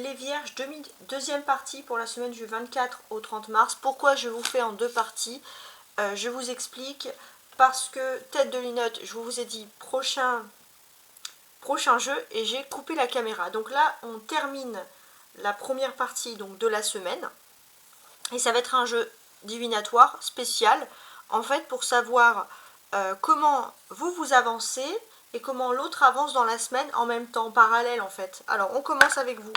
les vierges, deuxième partie pour la semaine du 24 au 30 mars. Pourquoi je vous fais en deux parties? Je vous explique. Parce que tête de linotte, je vous ai dit prochain jeu et j'ai coupé la caméra. Donc là, on termine la première partie donc, de la semaine. Et ça va être un jeu divinatoire spécial. En fait, pour savoir comment vous avancez et comment l'autre avance dans la semaine en même temps, en parallèle en fait. Alors, on commence avec vous.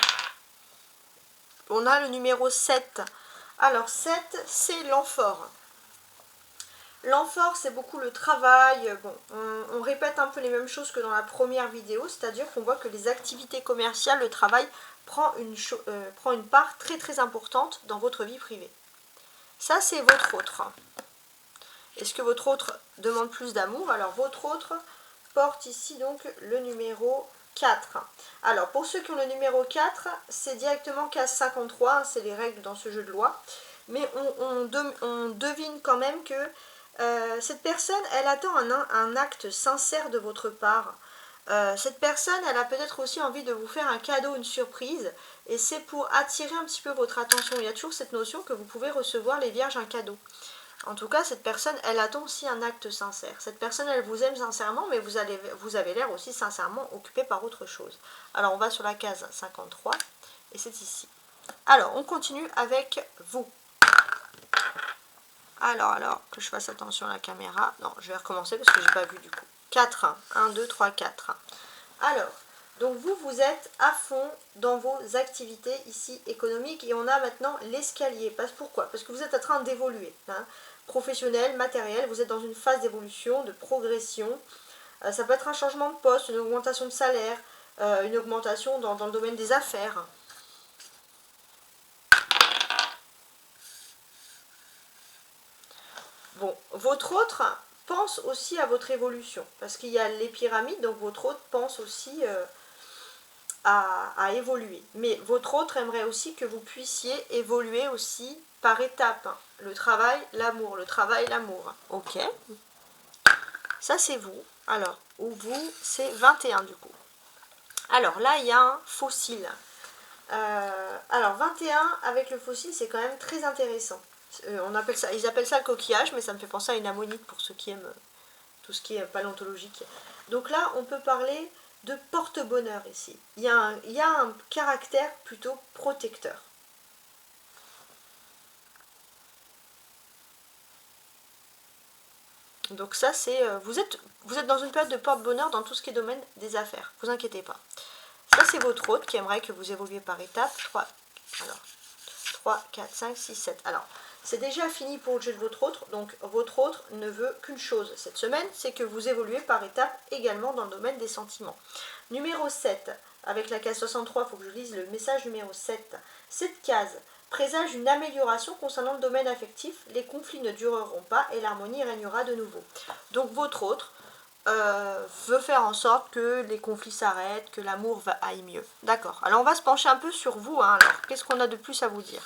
On a le numéro 7. Alors, 7, c'est l'amphore. L'amphore, c'est beaucoup le travail. Bon, on répète un peu les mêmes choses que dans la première vidéo, c'est-à-dire qu'on voit que les activités commerciales, le travail, prend une part très très importante dans votre vie privée. Ça, c'est votre autre. Est-ce que votre autre demande plus d'amour? Alors, votre autre porte ici donc le numéro 4. Alors, pour ceux qui ont le numéro 4, c'est directement case 53, c'est les règles dans ce jeu de loi. Mais on devine quand même que cette personne, elle attend un acte sincère de votre part. Cette personne, elle a peut-être aussi envie de vous faire un cadeau, une surprise, et c'est pour attirer un petit peu votre attention. Il y a toujours cette notion que vous pouvez recevoir, les vierges, un cadeau. En tout cas, cette personne, elle attend aussi un acte sincère. Cette personne, elle vous aime sincèrement, mais vous avez l'air aussi sincèrement occupé par autre chose. Alors, on va sur la case 53, et c'est ici. Alors, on continue avec vous. Alors, que je fasse attention à la caméra. Non, je vais recommencer parce que je n'ai pas vu du coup. 4, 1, 2, 3, 4. Alors, donc vous êtes à fond dans vos activités ici économiques et on a maintenant l'escalier. Pourquoi? Parce que vous êtes en train d'évoluer. Hein. Professionnel, matériel, vous êtes dans une phase d'évolution, de progression. Ça peut être un changement de poste, une augmentation de salaire, une augmentation dans le domaine des affaires. Bon, votre autre pense aussi à votre évolution, parce qu'il y a les pyramides, donc votre autre pense aussi à évoluer. Mais votre autre aimerait aussi que vous puissiez évoluer aussi par étapes. Le travail, l'amour, le travail, l'amour. Ok. Ça, c'est vous. Alors, ou vous, c'est 21 du coup. Alors là, il y a un fossile. Alors, 21 avec le fossile, c'est quand même très intéressant. Ils appellent ça le coquillage, mais ça me fait penser à une ammonite pour ceux qui aiment tout ce qui est paléontologique. Donc là, on peut parler de porte-bonheur ici. Il y a un caractère plutôt protecteur. Donc ça, c'est vous êtes dans une période de porte-bonheur dans tout ce qui est domaine des affaires. Vous inquiétez pas. Ça, c'est votre autre qui aimerait que vous évoluiez par étapes. 3, 4, 5, 6, 7. Alors, c'est déjà fini pour le jeu de votre autre. Donc, votre autre ne veut qu'une chose cette semaine, c'est que vous évoluez par étapes également dans le domaine des sentiments. Numéro 7, avec la case 63, il faut que je lise le message numéro 7. Cette case présage une amélioration concernant le domaine affectif. Les conflits ne dureront pas et l'harmonie régnera de nouveau. Donc, votre autre veut faire en sorte que les conflits s'arrêtent, que l'amour aille mieux. D'accord. Alors on va se pencher un peu sur vous. Hein. Alors, qu'est-ce qu'on a de plus à vous dire?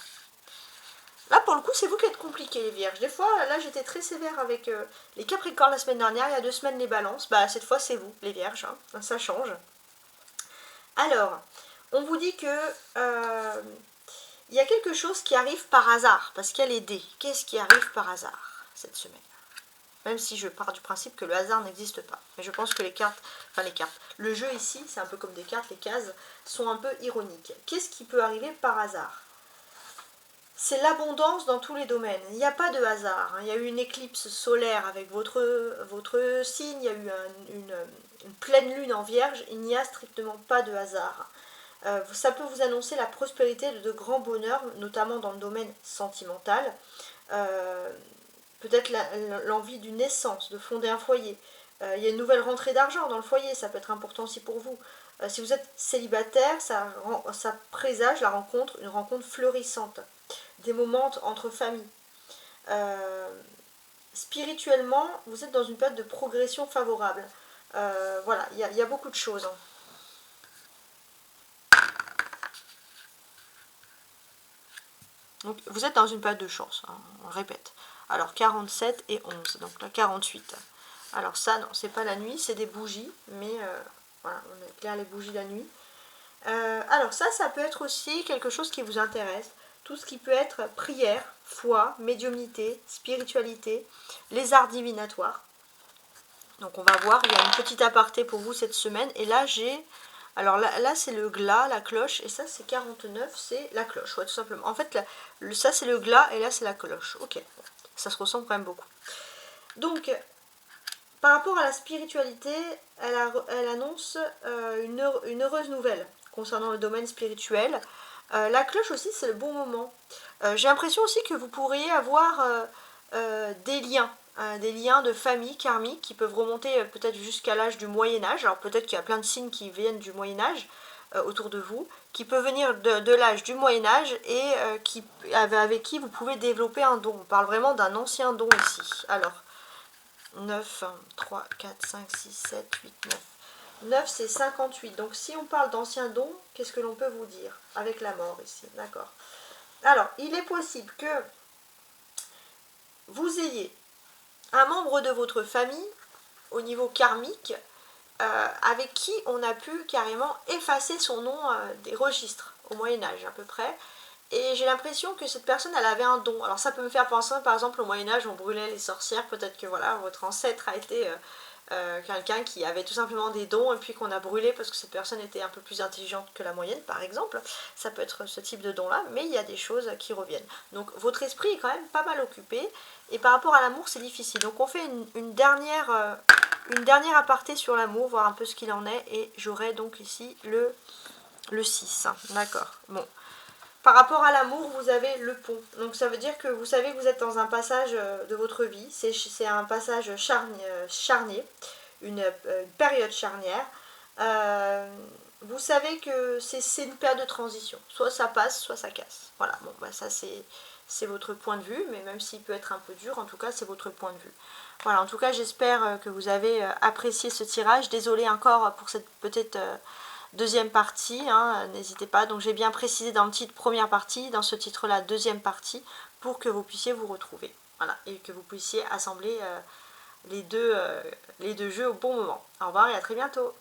Là, pour le coup, c'est vous qui êtes compliqué, les vierges. Des fois, là, j'étais très sévère avec les capricornes la semaine dernière. Il y a 2 semaines, les balances. Bah, cette fois, c'est vous, les vierges. Hein. Ça change. Alors, on vous dit que il y a quelque chose qui arrive par hasard, parce qu'il y a les dés. Qu'est-ce qui arrive par hasard cette semaine? Même si je pars du principe que le hasard n'existe pas. Mais je pense que le jeu ici, c'est un peu comme des cartes, les cases, sont un peu ironiques. Qu'est-ce qui peut arriver par hasard? C'est l'abondance dans tous les domaines. Il n'y a pas de hasard. Hein. Il y a eu une éclipse solaire avec votre signe, il y a eu une pleine lune en vierge, il n'y a strictement pas de hasard. Ça peut vous annoncer la prospérité de grands bonheurs, notamment dans le domaine sentimental. Peut-être l'envie d'une naissance, de fonder un foyer. Il y a une nouvelle rentrée d'argent dans le foyer, ça peut être important aussi pour vous. Si vous êtes célibataire, ça présage une rencontre florissante. Des moments entre familles. Spirituellement, vous êtes dans une période de progression favorable. Voilà, il y a beaucoup de choses. Hein. Donc, vous êtes dans une période de chance, hein, on le répète. Alors, 47 et 11, donc là, 48. Alors ça, non, c'est pas la nuit, c'est des bougies, mais voilà, on éclaire les bougies la nuit. Alors ça peut être aussi quelque chose qui vous intéresse. Tout ce qui peut être prière, foi, médiumnité, spiritualité, les arts divinatoires. Donc on va voir, il y a une petite aparté pour vous cette semaine. Et là j'ai... Alors là c'est le glas, la cloche, et ça c'est 49, c'est la cloche, ouais, tout simplement. En fait, ça c'est le glas, et là c'est la cloche. Ok, ça se ressemble quand même beaucoup. Donc, par rapport à la spiritualité, elle annonce une heureuse nouvelle concernant le domaine spirituel. La cloche aussi, c'est le bon moment. J'ai l'impression aussi que vous pourriez avoir des liens de famille karmique qui peuvent remonter peut-être jusqu'à l'âge du Moyen-Âge. Alors peut-être qu'il y a plein de signes qui viennent du Moyen-Âge autour de vous, qui peuvent venir de l'âge du Moyen-Âge et avec qui vous pouvez développer un don. On parle vraiment d'un ancien don ici. Alors, 9, 3, 4, 5, 6, 7, 8, 9. 9 c'est 58. Donc si on parle d'ancien don, qu'est-ce que l'on peut vous dire avec la mort ici? D'accord. Alors, il est possible que vous ayez un membre de votre famille au niveau karmique avec qui on a pu carrément effacer son nom des registres au Moyen-Âge à peu près. Et j'ai l'impression que cette personne, elle avait un don. Alors ça peut me faire penser, par exemple, au Moyen-Âge, on brûlait les sorcières. Peut-être que voilà, votre ancêtre a été quelqu'un qui avait tout simplement des dons et puis qu'on a brûlé parce que cette personne était un peu plus intelligente que la moyenne, par exemple. Ça peut être ce type de don-là, mais il y a des choses qui reviennent. Donc votre esprit est quand même pas mal occupé. Et par rapport à l'amour, c'est difficile. Donc on fait une dernière aparté sur l'amour, voir un peu ce qu'il en est. Et j'aurai donc ici le 6. D'accord. Bon. Par rapport à l'amour, vous avez le pont. Donc ça veut dire que vous savez que vous êtes dans un passage de votre vie. C'est un passage charnier, une période charnière. Vous savez que c'est une période de transition. Soit ça passe, soit ça casse. Voilà, bon, bah ça c'est votre point de vue, mais même s'il peut être un peu dur, en tout cas c'est votre point de vue. Voilà, en tout cas j'espère que vous avez apprécié ce tirage. Désolée encore pour cette peut-être deuxième partie, hein, n'hésitez pas. Donc j'ai bien précisé dans le titre première partie, dans ce titre-là deuxième partie, pour que vous puissiez vous retrouver. Voilà, et que vous puissiez assembler les deux jeux au bon moment. Au revoir et à très bientôt.